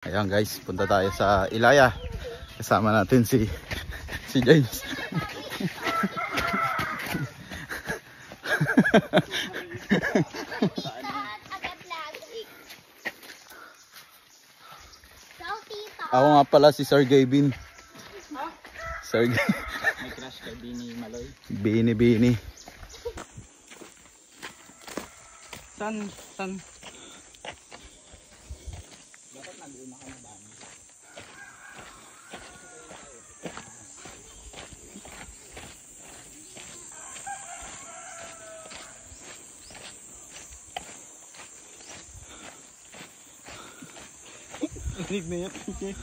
Ayan guys, punta tayo sa Ilaya. Kasama natin si James. Ako nga pala si Sir Gavin. Sir Gavin. May crush kay Bini Maloy. Bini. San? Dapat nag-una ka na ba? Inig na yan.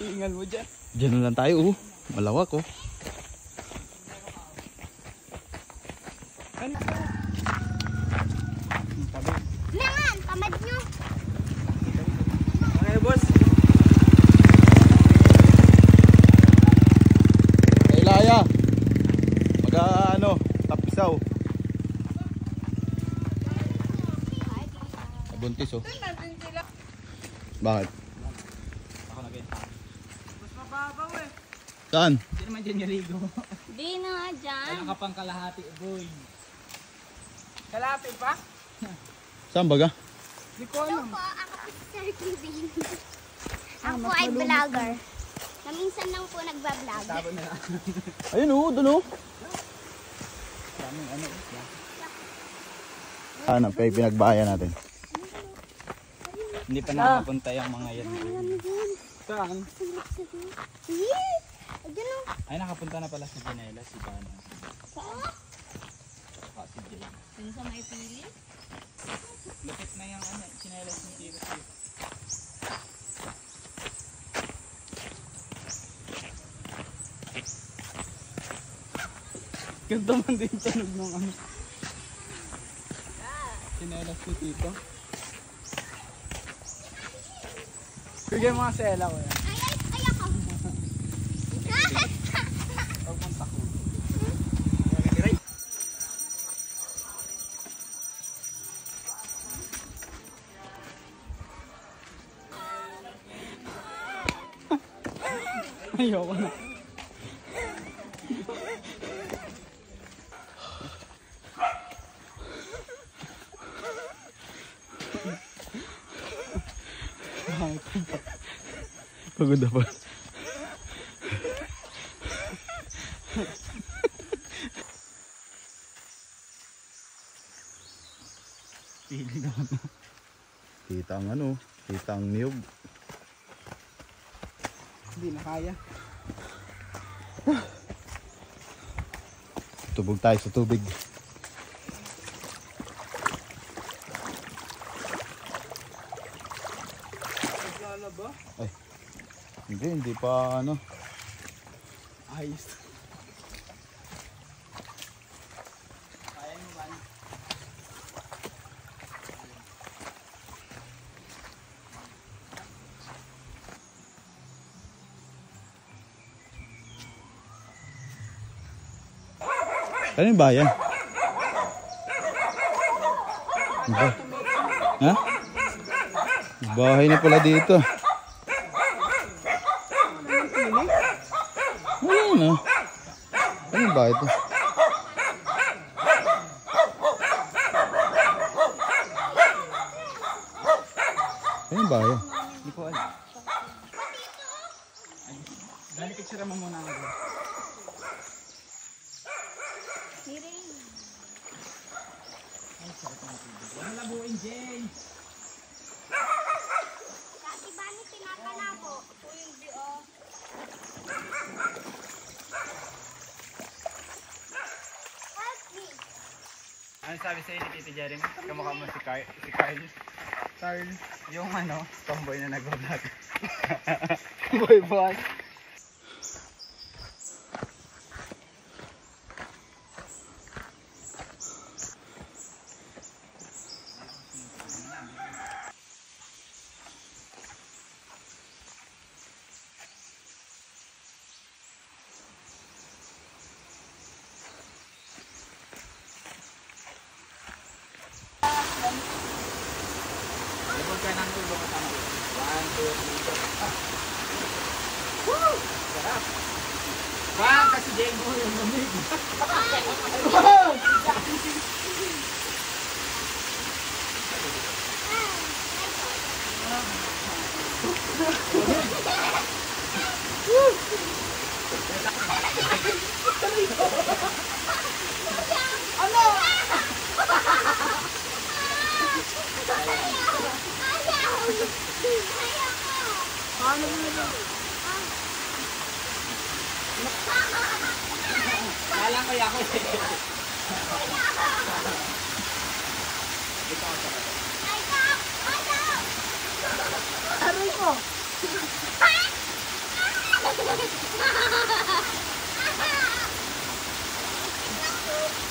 Hingal mo dyan. Diyan na lang tayo. Malawak oh. Nangan, tamad nyo. Okay, boss. Ilaya. Tapisaw. Buntis oh. Bakit? Ako na guys. Mas mababaw eh. Saan? Hindi naman dyan naligo. Di na nga dyan. Ano ka pang kalahati, boy? Kalahati pa? Saan baga? Hindi ko Ito alam. po, ako po si Sir Kevin. Ako po ay vlogger. Na minsan lang po nagbablog. Tabo na lang. Ayun oh, doon oh. Daming ano. Ano, pinagbayan natin. Hindi pa nakapunta yung mga yan. Saan? Ayun o. Ay, nakapunta na pala si Janela, si Bana. Saka si Jay. Yung sa may pili? Lupit na yung ano, sinelas ni Tito Steve. Ganda man din tunog ng ano. Sinelas ni Tito. Bigyan mga sela ko yan. Ay ako. Pagpunta ko. Ayoko na. Pagod na pa. Pili naman. Kita ang kita ang niyog. Hindi na kaya. Tubog tayo sa tubig. Naglala ba? Ay. Hindi pa ano. Ayos. Kaya mo man. Ano yung bayan? Ba? Ha? Bahay na pala dito. Wala na. Ano yung bahay ito? Ano yung bahay? Hindi ko alam. Dali picture mo muna ako. Ay, sarap ng tubig. Walang labuin, James! Dati ba ni tinatanabo? Po yung bio. Help me. Ano sabi sa'yo ni Tito Jeremy? Kamukha mo si Carl. Carl, yung ano, tomboy na nag-vlog. Boy. Labog ka ng ulo kasama. 1, Wah, kasi Jengo yung lamig. Kala ko ako eh. Aray ko.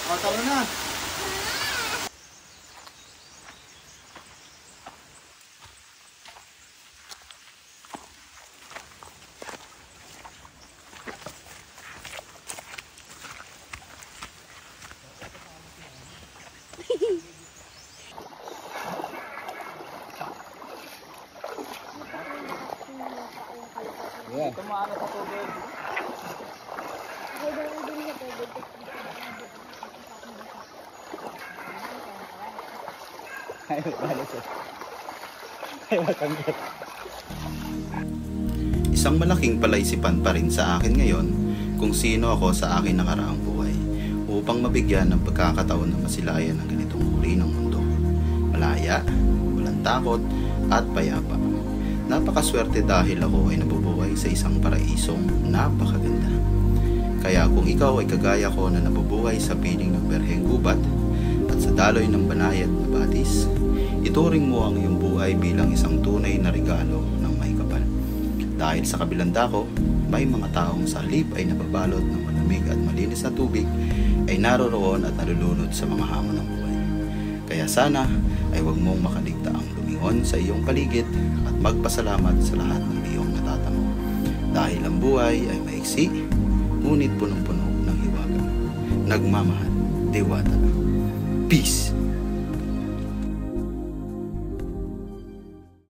O, tara na. Yeah. Tumaano sa tubig. Ay, balasot. Ay, matanggap. Isang malaking palaisipan pa rin sa akin ngayon kung sino ako sa akin nakaraang buhay upang mabigyan ng pagkakataon na masilayan ng ganitong uri ng mundo. Malaya, walang takot, at payapa. Napakaswerte dahil ako ay nabubuhay sa isang paraisong napakaganda. Kaya kung ikaw ay kagaya ko na nabubuhay sa piling ng Berheng Gubat at sa daloy ng banayad na batis, ituring mo ang iyong buhay bilang isang tunay na regalo ng may kapal. Dahil sa kabilang dako, may mga taong sa halip ay nababalot ng malamig at malinis na tubig ay naroroon at nalulunod sa mga hamon ng buhay. Kaya sana ay huwag mong makaligtaang lumingon sa iyong paligid at magpasalamat sa lahat ng iyong natatamo. Dahil ang buhay ay maiksi, ngunit punong-puno ng hiwaga. Nagmamahal, Diwata. Peace!